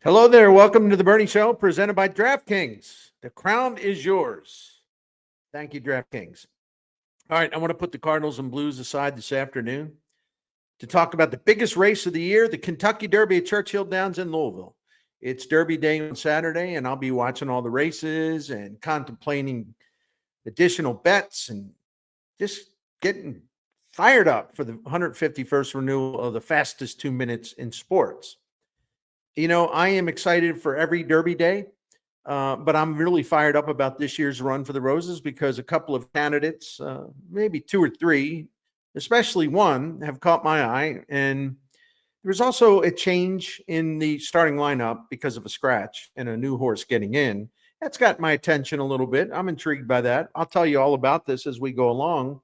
Hello there. Welcome to the Bernie Show, presented by DraftKings. The crown is yours. Thank you, DraftKings. All right, I want to put the Cardinals and Blues aside this afternoon to talk about the biggest race of the year, the Kentucky Derby at Churchill Downs in Louisville. It's Derby Day on Saturday, and I'll be watching all the races and contemplating additional bets and just getting fired up for the 151st renewal of the fastest 2 minutes in sports. You know, I am excited for every Derby day, but I'm really fired up about this year's Run for the Roses because a couple of candidates, maybe two or three, especially one, have caught my eye. And there's also a change in the starting lineup because of a scratch and a new horse getting in. That's got my attention a little bit. I'm intrigued by that. I'll tell you all about this as we go along.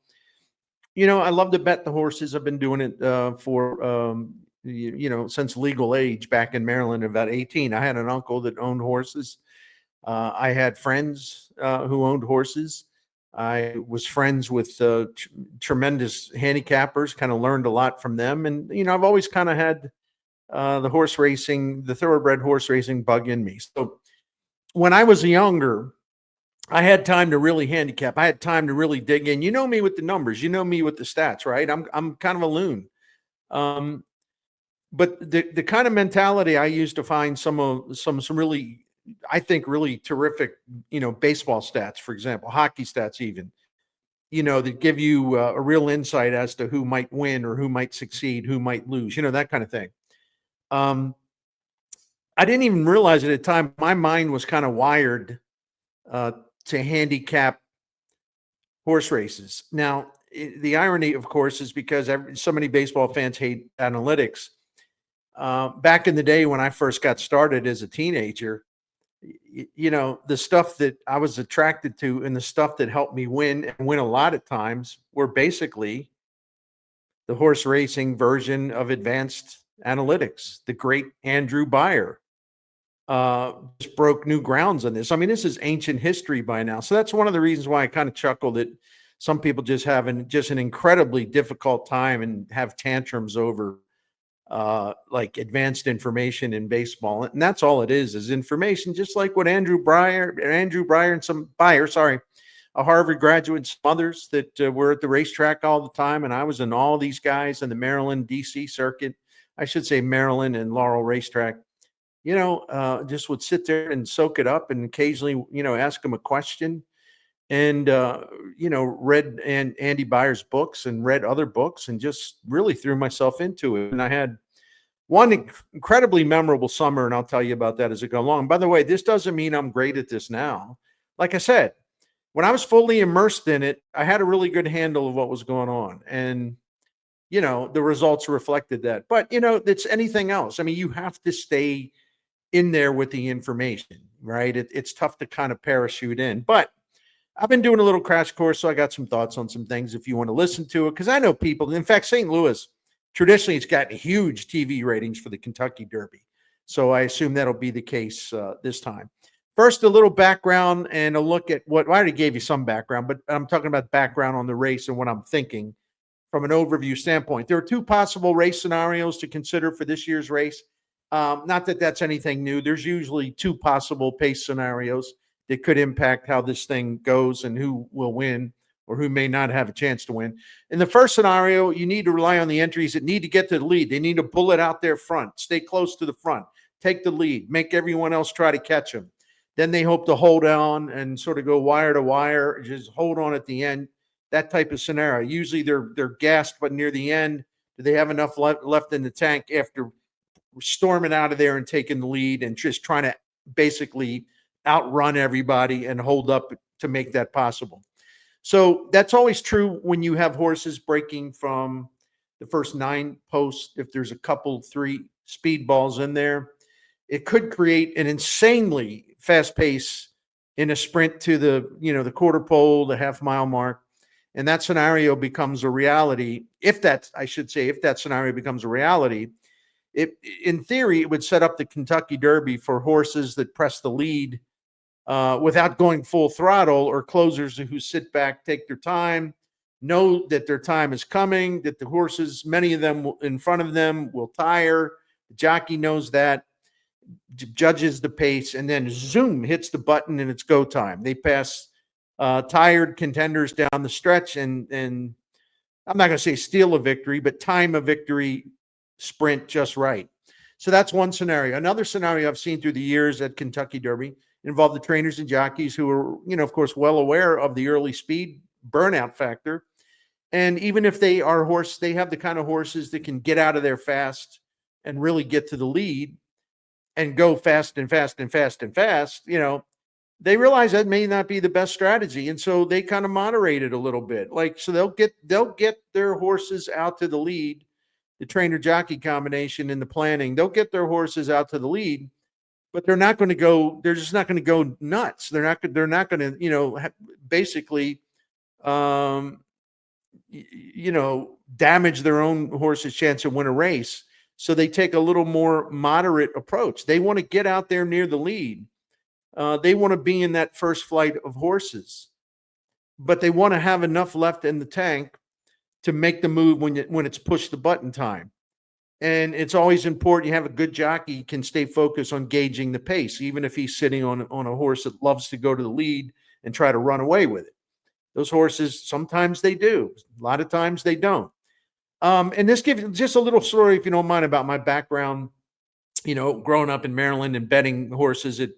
You know, I love to bet the horses. I've been doing it for since legal age back in Maryland, about 18. I had an uncle that owned horses. I had friends who owned horses. I was friends with tremendous handicappers, kind of learned a lot from them. And, you know, I've always kind of had the horse racing, the thoroughbred horse racing bug in me. So when I was younger, I had time to really handicap. I had time to really dig in. You know me with the numbers. You know me with the stats, right? I'm kind of a loon. But the kind of mentality I use to find some really, I think, really terrific, baseball stats, for example, hockey stats even, that give you a real insight as to who might win or who might succeed, who might lose, that kind of thing. I didn't even realize at the time my mind was kind of wired to handicap horse races. Now, the irony, of course, is because so many baseball fans hate analytics. Back in the day when I first got started as a teenager, the stuff that I was attracted to and the stuff that helped me win and win a lot of times were basically the horse racing version of advanced analytics. The great Andrew Beyer just broke new grounds on this. I mean, this is ancient history by now. So that's one of the reasons why I kind of chuckle that some people just have an incredibly difficult time and have tantrums over like advanced information in baseball. And that's all it is information, just like what Andrew Beyer and a Harvard graduate and some others that were at the racetrack all the time. And I was in all these guys in the Maryland, DC circuit, I should say Maryland and Laurel racetrack, just would sit there and soak it up and occasionally, ask them a question. And, read Andy Beyer's books and read other books and just really threw myself into it. And I had one incredibly memorable summer, and I'll tell you about that as I go along. By the way, this doesn't mean I'm great at this now. Like I said, when I was fully immersed in it, I had a really good handle of what was going on. And, the results reflected that. But, it's anything else. I mean, you have to stay in there with the information, right? It's tough to kind of parachute in. But I've been doing a little crash course, so I got some thoughts on some things if you want to listen to it, because I know people. In fact, St. Louis, traditionally, it's gotten huge TV ratings for the Kentucky Derby. So I assume that'll be the case this time. First, a little background and a look at I already gave you some background, but I'm talking about background on the race and what I'm thinking from an overview standpoint. There are two possible race scenarios to consider for this year's race. Not that that's anything new. There's usually two possible pace scenarios that could impact how this thing goes and who will win or who may not have a chance to win. In the first scenario, you need to rely on the entries that need to get to the lead. They need to bullet out their front, stay close to the front, take the lead, make everyone else try to catch them. Then they hope to hold on and sort of go wire to wire, just hold on at the end, that type of scenario. Usually they're gassed, but near the end, do they have enough left in the tank after storming out of there and taking the lead and just trying to basically outrun everybody and hold up to make that possible. So that's always true when you have horses breaking from the first 9 posts. If there's a couple, 3 speed balls in there, it could create an insanely fast pace in a sprint to the quarter pole, the half mile mark. And that scenario becomes a reality. If that scenario becomes a reality, in theory, it would set up the Kentucky Derby for horses that press the lead without going full throttle, or closers who sit back, take their time, know that their time is coming, that the horses, many of them in front of them, will tire. The jockey knows that. judges the pace, and then zoom, hits the button, and it's go time. They pass tired contenders down the stretch, and I'm not going to say steal a victory, but time a victory sprint just right. So that's one scenario. Another scenario I've seen through the years at Kentucky Derby involved the trainers and jockeys who are, of course, well aware of the early speed burnout factor. And even if they have the kind of horses that can get out of there fast and really get to the lead and go fast and fast and fast and fast, they realize that may not be the best strategy. And so they kind of moderate it a little bit. So they'll get their horses out to the lead, the trainer jockey combination in the planning. They'll get their horses out to the lead, but they're just not going to go nuts. They're not going to, basically, damage their own horse's chance to win a race. So they take a little more moderate approach. They want to get out there near the lead. They want to be in that first flight of horses, but they want to have enough left in the tank to make the move when it's push the button time. And it's always important you have a good jockey can stay focused on gauging the pace, even if he's sitting on a horse that loves to go to the lead and try to run away with it. Those horses, sometimes they do. A lot of times they don't. And this gives just a little story, if you don't mind, about my background, growing up in Maryland and betting horses at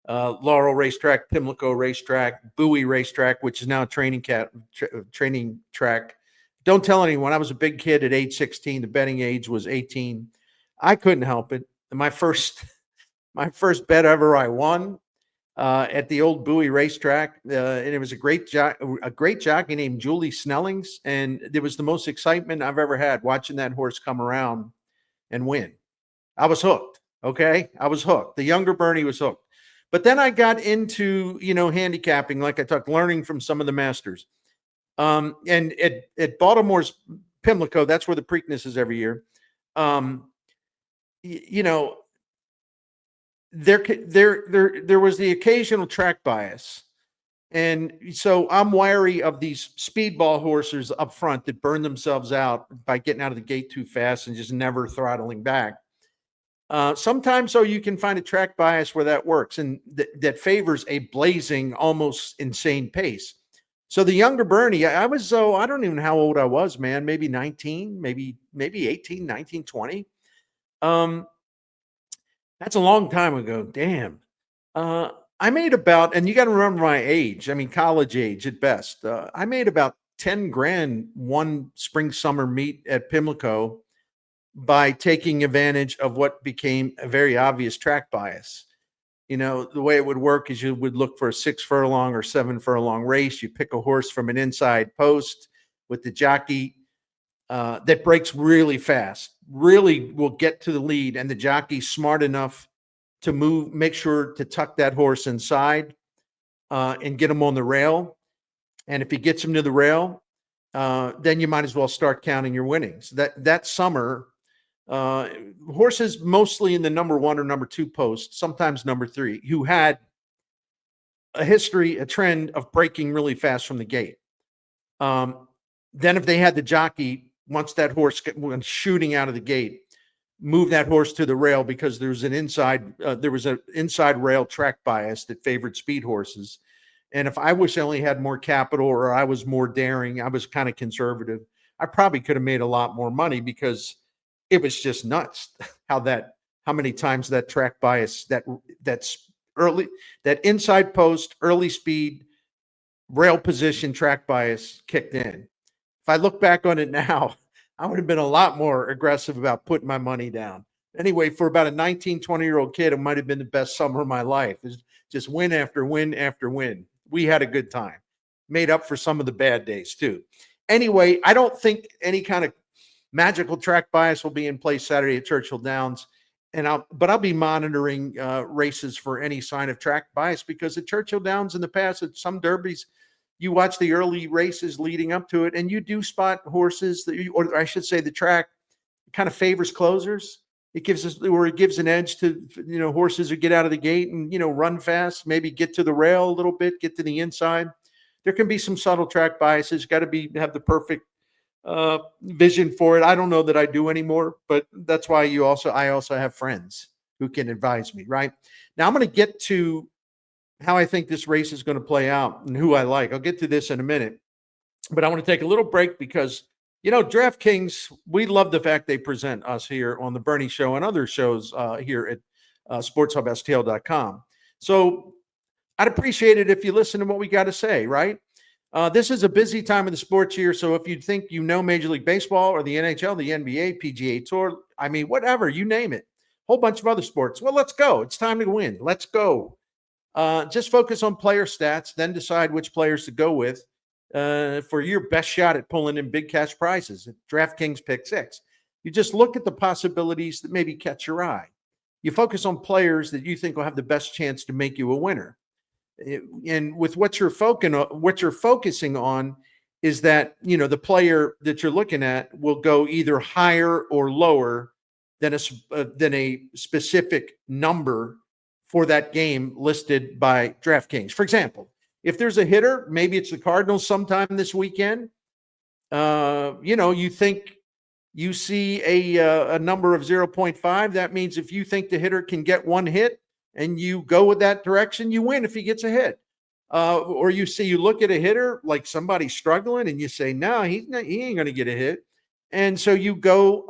Laurel Racetrack, Pimlico Racetrack, Bowie Racetrack, which is now a training track. Don't tell anyone. I was a big kid at age 16. The betting age was 18. I couldn't help it. My first bet ever I won at the old Bowie Racetrack, and it was a great jockey named Julie Snellings, and it was the most excitement I've ever had watching that horse come around and win. I was hooked. Okay, I was hooked. The younger Bernie was hooked. But then I got into handicapping, like I talked, learning from some of the masters. And at Baltimore's Pimlico, that's where the Preakness is every year. There was the occasional track bias. And so I'm wary of these speedball horses up front that burn themselves out by getting out of the gate too fast and just never throttling back. Sometimes, so you can find a track bias where that works and that favors a blazing, almost insane pace. So the younger Bernie, I don't even know how old I was, man, maybe 19, maybe 18, 19, 20. That's a long time ago. Damn. I made about, and you got to remember my age. I mean, college age at best. I made about 10 grand one spring summer meet at Pimlico by taking advantage of what became a very obvious track bias. The way it would work is you would look for a 6 furlong or 7 furlong race. You pick a horse from an inside post with the jockey that breaks really fast, really will get to the lead, and the jockey's smart enough to make sure to tuck that horse inside and get him on the rail. And if he gets him to the rail, then you might as well start counting your winnings. That summer, horses mostly in the number 1 or number 2 post, sometimes number 3, who had a trend of breaking really fast from the gate. Then if they had the jockey, once that horse went shooting out of the gate, move that horse to the rail because there was an inside rail track bias that favored speed horses. And if I wish I only had more capital or I was more daring, I was kind of conservative, I probably could have made a lot more money because it was just nuts how many times that track bias, that's early, that inside post, early speed, rail position track bias kicked in. If I look back on it now, I would have been a lot more aggressive about putting my money down. Anyway, for about a 19, 20-year-old kid, it might have been the best summer of my life. It's just win after win after win. We had a good time. Made up for some of the bad days too. Anyway, I don't think any kind of magical track bias will be in place Saturday at Churchill Downs. But I'll be monitoring races for any sign of track bias because at Churchill Downs in the past, at some derbies, you watch the early races leading up to it, and you do spot horses or I should say, the track kind of favors closers. It gives an edge to horses who get out of the gate and run fast, maybe get to the rail a little bit, get to the inside. There can be some subtle track biases. Got to have the perfect vision for it. I don't know that I do anymore, but that's why I also have friends who can advise me, right? Now I'm going to get to how I think this race is going to play out and who I like. I'll get to this in a minute, but I want to take a little break because, DraftKings, we love the fact they present us here on the Bernie Show and other shows here at sportshubstl.com. So I'd appreciate it if you listen to what we got to say, right? This is a busy time of the sports year. So if you think Major League Baseball or the NHL, the NBA, PGA Tour, whatever, you name it, whole bunch of other sports. Well, let's go. It's time to win. Let's go. Just focus on player stats, then decide which players to go with for your best shot at pulling in big cash prizes. DraftKings Pick 6. You just look at the possibilities that maybe catch your eye. You focus on players that you think will have the best chance to make you a winner. And with what you're focusing on is that, the player that you're looking at will go either higher or lower than a specific number for that game listed by DraftKings. For example, if there's a hitter, maybe it's the Cardinals sometime this weekend, you think you see a number of 0.5. That means if you think the hitter can get one hit and you go with that direction, you win if he gets a hit. Or you look at a hitter like somebody struggling and you say, no, he ain't going to get a hit. And so you go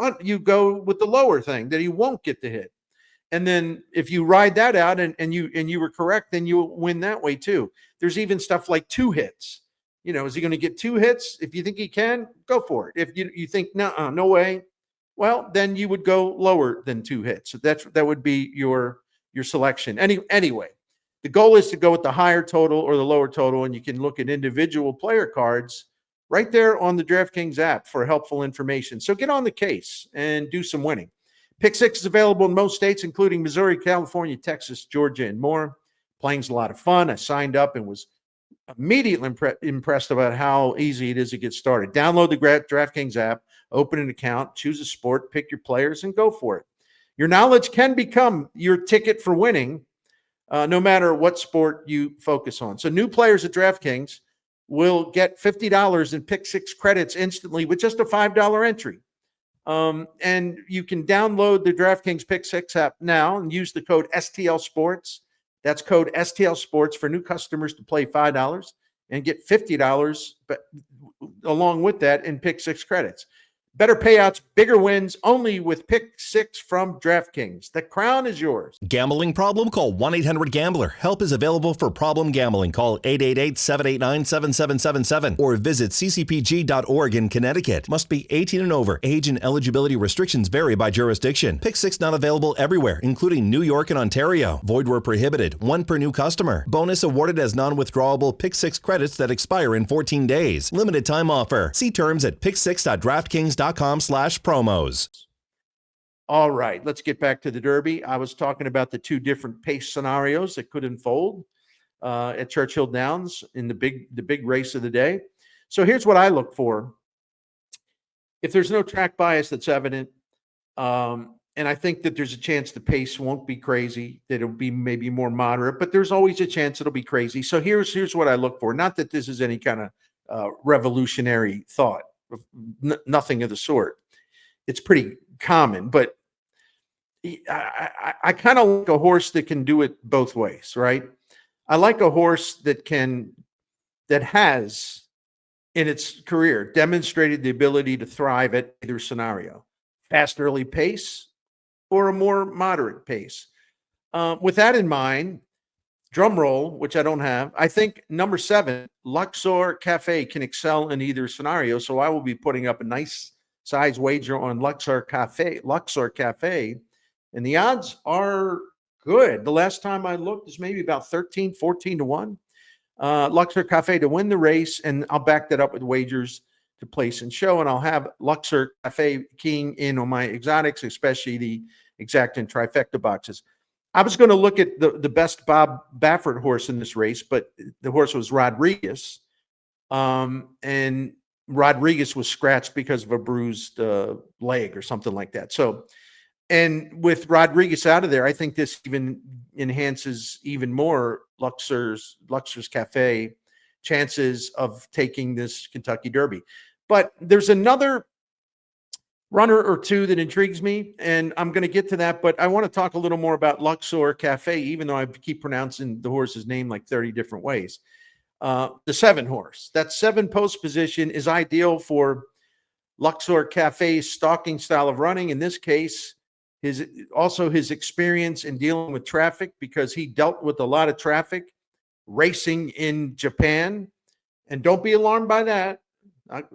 with the lower thing that he won't get the hit. And then if you ride that out and you were correct, then you'll win that way too. There's even stuff like 2 hits. Is he going to get 2 hits? If you think he can, go for it. If you think, no way, well, then you would go lower than 2 hits. So that would be your selection. Anyway, the goal is to go with the higher total or the lower total, and you can look at individual player cards right there on the DraftKings app for helpful information. So get on the case and do some winning. Pick 6 is available in most states, including Missouri, California, Texas, Georgia, and more. Playing's a lot of fun. I signed up and was immediately impressed about how easy it is to get started. Download the DraftKings app, open an account, choose a sport, pick your players, and go for it. Your knowledge can become your ticket for winning, no matter what sport you focus on. So new players at DraftKings will get $50 in Pick 6 credits instantly with just a $5 entry. And you can download the DraftKings Pick 6 app now and use the code STL Sports. That's code STL Sports for new customers to play $5 and get $50 along with that in Pick 6 credits. Better payouts, bigger wins, only with Pick 6 from DraftKings. The crown is yours. Gambling problem? Call 1-800-GAMBLER. Help is available for problem gambling. Call 888-789-7777 or visit ccpg.org in Connecticut. Must be 18 and over. Age and eligibility restrictions vary by jurisdiction. Pick 6 not available everywhere, including New York and Ontario. Void where prohibited. 1 per new customer. Bonus awarded as non-withdrawable Pick 6 credits that expire in 14 days. Limited time offer. See terms at pick6.draftkings.com/promos. All right, let's get back to the Derby. I was talking about the 2 different pace scenarios that could unfold at Churchill Downs in the big race of the day. So here's what I look for. If there's no track bias that's evident, and I think that there's a chance the pace won't be crazy, that it'll be maybe more moderate, but there's always a chance it'll be crazy. So here's what I look for. Not that this is any kind of revolutionary thought. Nothing of the sort. It's pretty common, but I kind of like a horse that can do it both ways, right? I like a horse that has in its career demonstrated the ability to thrive at either scenario, fast early pace or a more moderate pace. With that in mind, drum roll, which I don't have, I think number 7, Luxor Café, can excel in either scenario. So I will be putting up a nice size wager on Luxor Café. And the odds are good. The last time I looked, it's maybe about 13, 14 to 1. Luxor Café to win the race. And I'll back that up with wagers to place and show. And I'll have Luxor Café keying in on my exotics, especially the exact and trifecta boxes. I was going to look at the best Bob Baffert horse in this race, but the horse was Rodriguez. And Rodriguez was scratched because of a bruised leg or something like that. So, and with Rodriguez out of there, I think this even enhances even more Luxor's Café chances of taking this Kentucky Derby. But there's another runner or two that intrigues me, and I'm going to get to that, but I want to talk a little more about Luxor Café, even though I keep pronouncing the horse's name like 30 different ways. The 7 horse, that 7 post position is ideal for Luxor Café's stalking style of running. In this case, his experience in dealing with traffic, because he dealt with a lot of traffic racing in Japan. And don't be alarmed by that.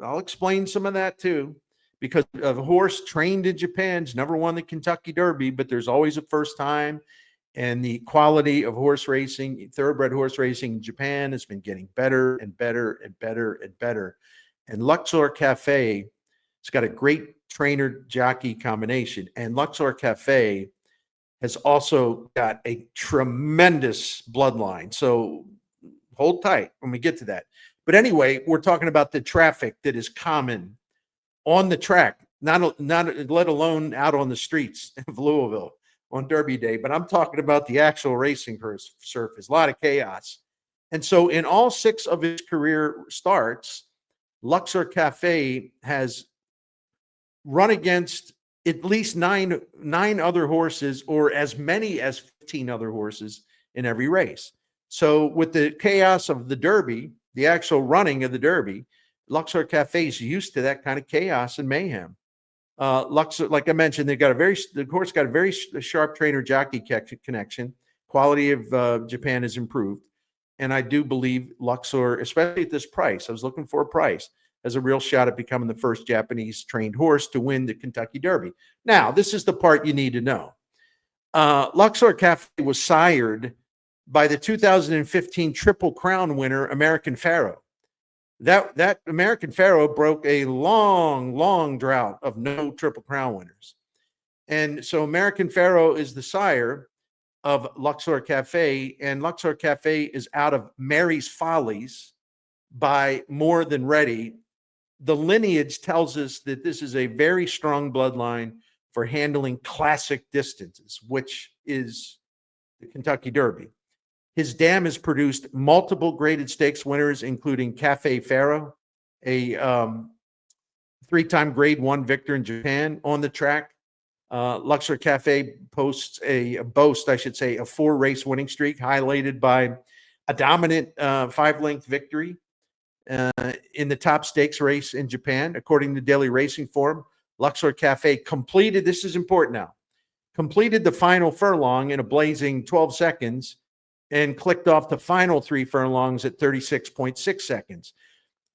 I'll explain some of that too, because a horse trained in Japan's never won the Kentucky Derby, but there's always a first time. And the quality of horse racing, thoroughbred horse racing in Japan, has been getting better and better and better and better. And Luxor Café, it's got a great trainer jockey combination. And Luxor Café has also got a tremendous bloodline. So hold tight when we get to that. But anyway, we're talking about the traffic that is common on the track, not let alone out on the streets of Louisville on Derby Day. But I'm talking about the actual racing surface, a lot of chaos. And so in all 6 of his career starts, Luxor Café has run against at least nine other horses, or as many as 15 other horses in every race. So with the chaos of the Derby, the actual running of the Derby, Luxor Café is used to that kind of chaos and mayhem. Luxor, like I mentioned, the horse got a very sharp trainer jockey connection. Quality of Japan has improved. And I do believe Luxor, especially at this price, I was looking for a price, has a real shot at becoming the first Japanese trained horse to win the Kentucky Derby. Now, this is the part you need to know. Luxor Café was sired by the 2015 Triple Crown winner, American Pharoah. That American Pharoah broke a long drought of no Triple Crown winners. And so American Pharoah is the sire of Luxor Café, and Luxor Café is out of Mary's Follies by More Than Ready. The lineage tells us that this is a very strong bloodline for handling classic distances, which is the Kentucky Derby. His dam has produced multiple graded stakes winners, including Cafe Pharaoh, a 3-time grade 1 victor in Japan on the track. Luxor Café boasts a 4-race winning streak, highlighted by a dominant 5-length victory in the top stakes race in Japan. According to Daily Racing Form, Luxor Café completed, this is important now, completed the final furlong in a blazing 12 seconds and clicked off the final 3 furlongs at 36.6 seconds.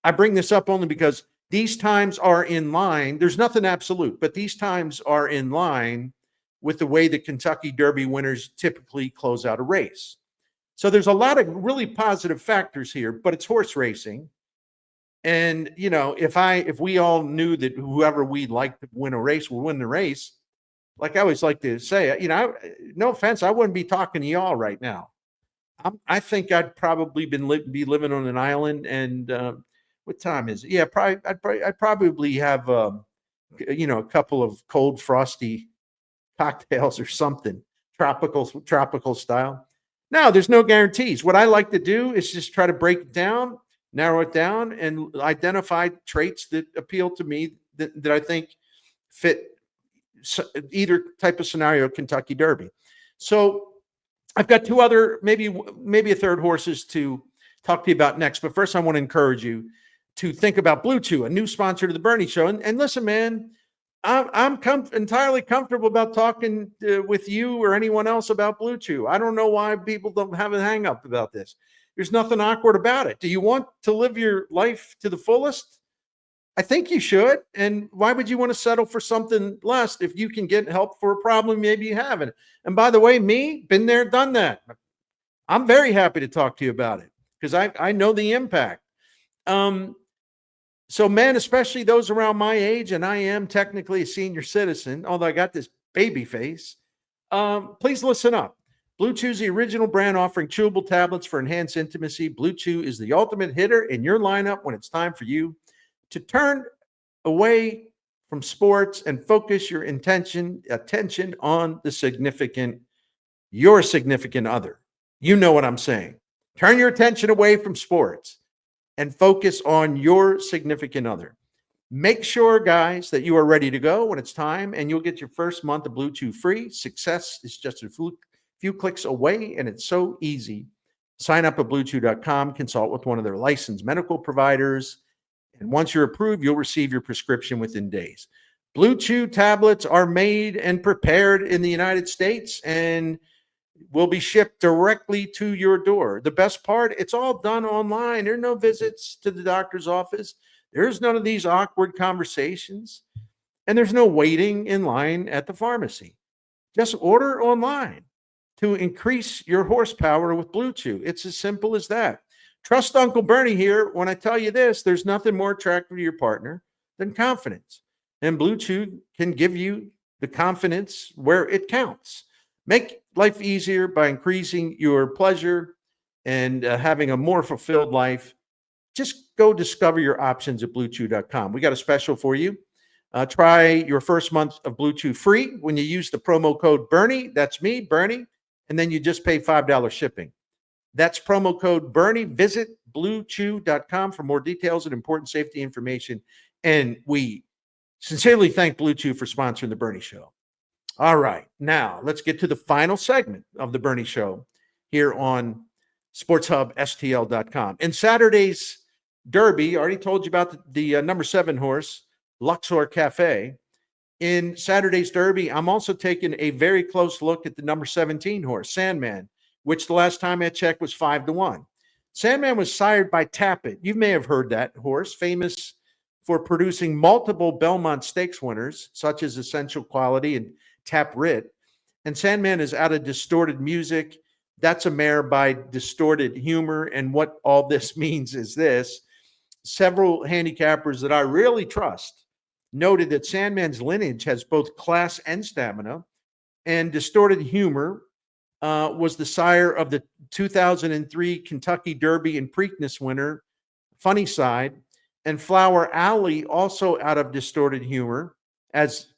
I bring this up only because these times are in line. There's nothing absolute, but these times are in line with the way the Kentucky Derby winners typically close out a race. So there's a lot of really positive factors here, but it's horse racing. And, you know, if we all knew that whoever we'd like to win a race will win the race, like I always like to say, you know, no offense, I wouldn't be talking to y'all right now. I think I'd probably be living on an island. And what time is it? Yeah, I'd probably have you know, a couple of cold frosty cocktails or something, tropical style. Now, there's no guarantees. What I like to do is just try to break it down, narrow it down, and identify traits that appeal to me that I think fit either type of scenario, Kentucky Derby. So I've got 2 other, maybe a third horses to talk to you about next. But first, I want to encourage you to think about BlueChew, a new sponsor to the Bernie Show. And listen, man, I'm entirely comfortable about talking with you or anyone else about BlueChew. I don't know why people don't have a hang up about this. There's nothing awkward about it. Do you want to live your life to the fullest? I think you should. And why would you want to settle for something less if you can get help for a problem maybe you haven't? And by the way, been there, done that. I'm very happy to talk to you about it because I know the impact. So men, especially those around my age, and I am technically a senior citizen, although I got this baby face, please listen up. BlueChew is the original brand offering chewable tablets for enhanced intimacy. BlueChew is the ultimate hitter in your lineup when it's time for you to turn away from sports and focus your attention on your significant other. You know what I'm saying. Turn your attention away from sports and focus on your significant other. Make sure, guys, that you are ready to go when it's time, and you'll get your first month of BlueChew free. Success is just a few clicks away, and it's so easy. Sign up at BlueChew.com, consult with one of their licensed medical providers, and once you're approved, you'll receive your prescription within days. BlueChew tablets are made and prepared in the United States and will be shipped directly to your door. The best part, it's all done online. There are no visits to the doctor's office. There's none of these awkward conversations, and there's no waiting in line at the pharmacy. Just order online to increase your horsepower with BlueChew. It's as simple as that. Trust Uncle Bernie here when I tell you this: there's nothing more attractive to your partner than confidence. And BlueChew can give you the confidence where it counts. Make life easier by increasing your pleasure and having a more fulfilled life. Just go discover your options at BlueChew.com. We got a special for you. Try your first month of BlueChew free when you use the promo code Bernie. That's me, Bernie. And then you just pay $5 shipping. That's promo code Bernie. Visit BlueChew.com for more details and important safety information. And we sincerely thank BlueChew for sponsoring the Bernie Show. All right, now let's get to the final segment of the Bernie Show here on SportsHubSTL.com. In Saturday's Derby, I already told you about the number 7 horse, Luxor Café. In Saturday's Derby, I'm also taking a very close look at the number 17 horse, Sandman, which the last time I checked was 5-1. Sandman was sired by Tappet. You may have heard that horse, famous for producing multiple Belmont Stakes winners, such as Essential Quality and Tap Writ. And Sandman is out of Distorted Music. That's a mare by Distorted Humor. And what all this means is this: several handicappers that I really trust noted that Sandman's lineage has both class and stamina, and Distorted Humor was the sire of the 2003 Kentucky Derby and Preakness winner, Funny Side, and Flower Alley, also out of Distorted Humor, as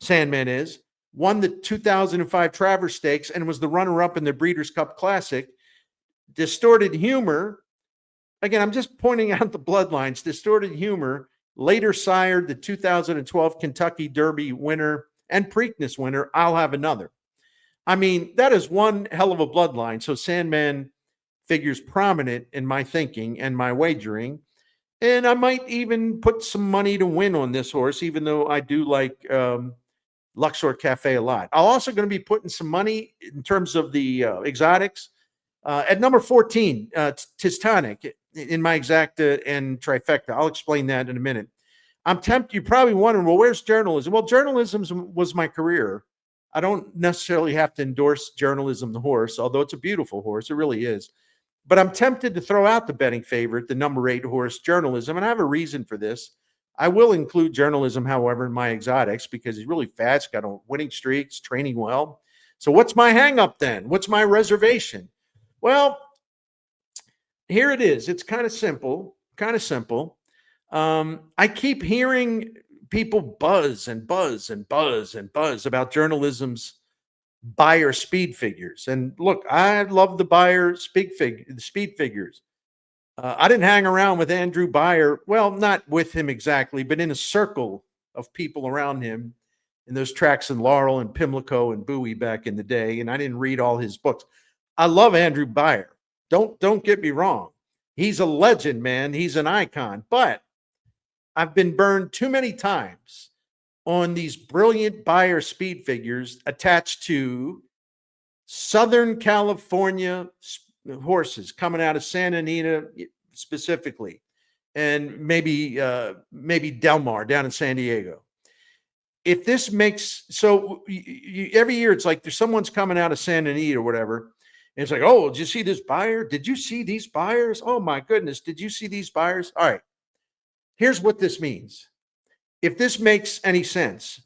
Sandman is, won the 2005 Travers Stakes and was the runner-up in the Breeders' Cup Classic. Distorted Humor, again, I'm just pointing out the bloodlines. Distorted Humor later sired the 2012 Kentucky Derby winner and Preakness winner, I'll Have Another. I mean, that is one hell of a bloodline. So Sandman figures prominent in my thinking and my wagering. And I might even put some money to win on this horse, even though I do like Luxor Cafe a lot. I'm also going to be putting some money in terms of the exotics. At number 14, Tistonic in my exacta and trifecta. I'll explain that in a minute. I'm tempted. You're probably wondering, well, where's journalism? Well, journalism was my career. I don't necessarily have to endorse Journalism the horse, although it's a beautiful horse. It really is. But I'm tempted to throw out the betting favorite, the number 8 horse, Journalism, and I have a reason for this. I will include Journalism, however, in my exotics because he's really fast, got a winning streaks, training well. So what's my hang up then? What's my reservation? Well, here it is. It's kind of simple, I keep hearing people buzz about Journalism's Beyer speed figures. And look, I love the Beyer speed figures. I didn't hang around with Andrew Beyer. Well, not with him exactly, but in a circle of people around him in those tracks in Laurel and Pimlico and Bowie back in the day. And I didn't read all his books. I love Andrew Beyer. Don't get me wrong. He's a legend, man. He's an icon. But I've been burned too many times on these brilliant Beyer speed figures attached to Southern California horses coming out of Santa Anita specifically, and maybe Del Mar down in San Diego. If this makes so every year it's like there's someone's coming out of Santa Anita or whatever, and it's like, oh, did you see this Beyer? Did you see these Beyers? Oh my goodness, did you see these Beyers? All right, here's what this means. If this makes any sense,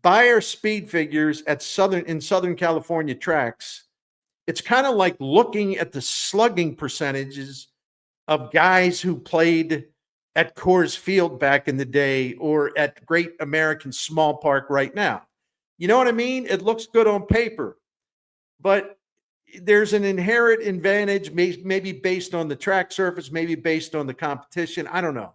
Beyer speed figures at Southern California tracks, it's kind of like looking at the slugging percentages of guys who played at Coors Field back in the day or at Great American Small Park right now. You know what I mean? It looks good on paper, but there's an inherent advantage, maybe based on the track surface, maybe based on the competition. I don't know.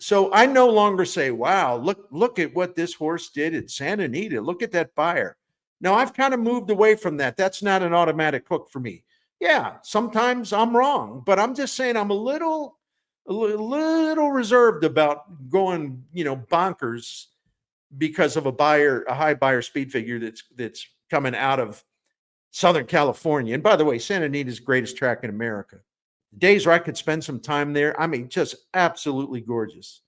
So I no longer say, wow, look at what this horse did at Santa Anita. Look at that buyer. Now I've kind of moved away from that. That's not an automatic hook for me. Yeah, sometimes I'm wrong, but I'm just saying I'm a little reserved about going, bonkers because of a high buyer speed figure that's coming out of Southern California. And by the way, Santa Anita is the greatest track in America. Days where I could spend some time there, I mean, just absolutely gorgeous.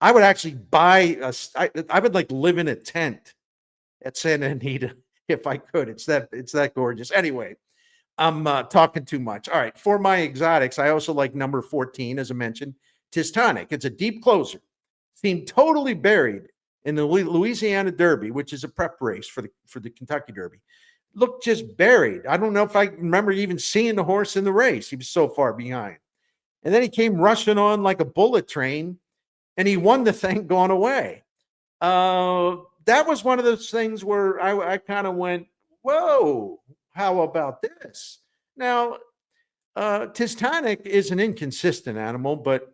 I would actually buy I would like live in a tent at Santa Anita if I could. It's that gorgeous. Anyway, I'm talking too much. All right, for my exotics, I also like number 14, as I mentioned, Tistonic. It's a deep closer. Seemed totally buried in the Louisiana Derby, which is a prep race for the Kentucky Derby. Looked just buried. I don't know if I remember even seeing the horse in the race. He was so far behind. And then he came rushing on like a bullet train, and he won the thing going away. That was one of those things where I kind of went, whoa, how about this? Now, Tistonic is an inconsistent animal, but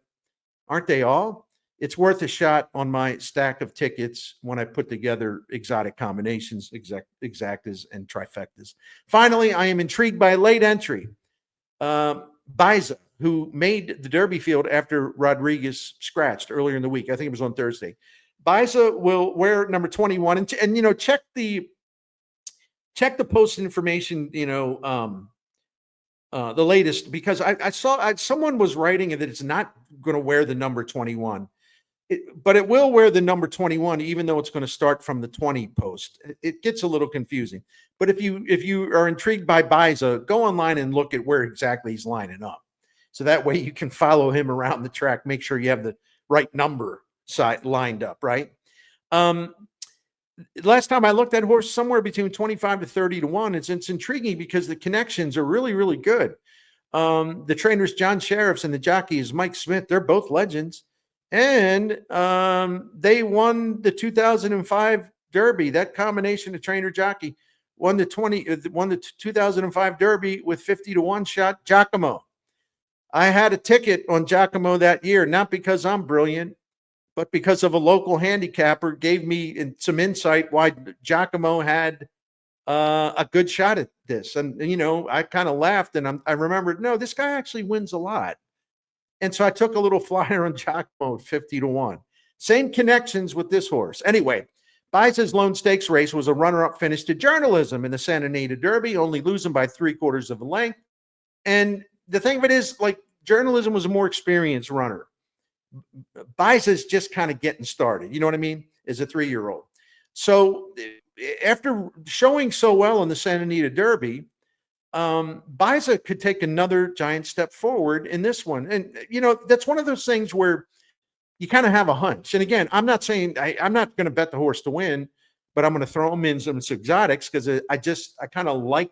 aren't they all? It's worth a shot on my stack of tickets when I put together exotic combinations, exactas, and trifectas. Finally, I am intrigued by a late entry. Biza, who made the Derby field after Rodriguez scratched earlier in the week. I think it was on Thursday. Biza will wear number 21, and check the post information. The latest, because I saw someone was writing that it's not going to wear the number 21. But it will wear the number 21, even though it's going to start from the 20 post. It gets a little confusing. But if you are intrigued by Biza, go online and look at where exactly he's lining up. So that way you can follow him around the track, make sure you have the right number side lined up, right? Last time I looked at horse somewhere between 25 to 30 to 1. It's intriguing because the connections are really, really good. The trainers, John Sheriffs, and the jockey is Mike Smith. They're both legends. And they won the 2005 Derby. That combination of trainer jockey won the 2005 Derby with 50 to 1 shot Giacomo. I had a ticket on Giacomo that year, not because I'm brilliant, but because of a local handicapper gave me some insight why Giacomo had a good shot at this. And I kind of laughed, and I remembered, no, this guy actually wins a lot. And so I took a little flyer on Giacomo 50 to 1. Same connections with this horse. Anyway, Biza's Lone Stakes race was a runner-up finish to Journalism in the Santa Anita Derby, only losing by 3/4 of a length. And the thing of it is, like, Journalism was a more experienced runner. Biza's just kind of getting started. You know what I mean? As a 3-year-old. So after showing so well in the Santa Anita Derby, Biza could take another giant step forward in this one. And, that's one of those things where you kind of have a hunch. And again, I'm not saying I'm not going to bet the horse to win, but I'm going to throw him in some exotics because I kind of like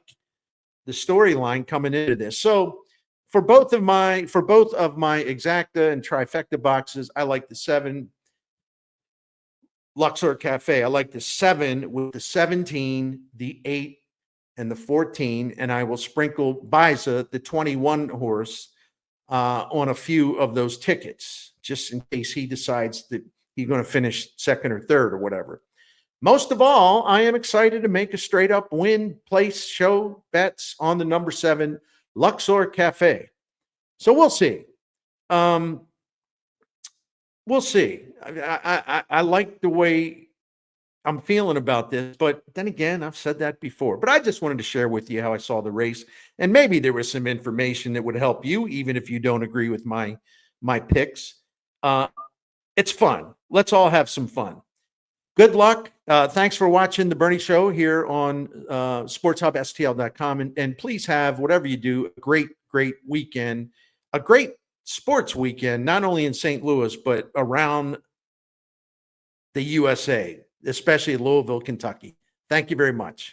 the storyline coming into this. So for both of my exacta and trifecta boxes, I like the 7 Luxor Café. I like the 7 with the 17, the 8, and the 14, and I will sprinkle Biza, the 21 horse, on a few of those tickets, just in case he decides that he's going to finish second or third or whatever. Most of all, I am excited to make a straight up win, place, show bets on the number 7 Luxor Café. So we'll see. We'll see. I like the way I'm feeling about this, but then again, I've said that before. But I just wanted to share with you how I saw the race, and maybe there was some information that would help you, even if you don't agree with my picks. It's fun. Let's all have some fun. Good luck. Thanks for watching the Bernie Show here on SportsHubSTL.com, and please have, whatever you do, a great weekend, a great sports weekend, not only in St. Louis but around the USA, especially Louisville, Kentucky. Thank you very much.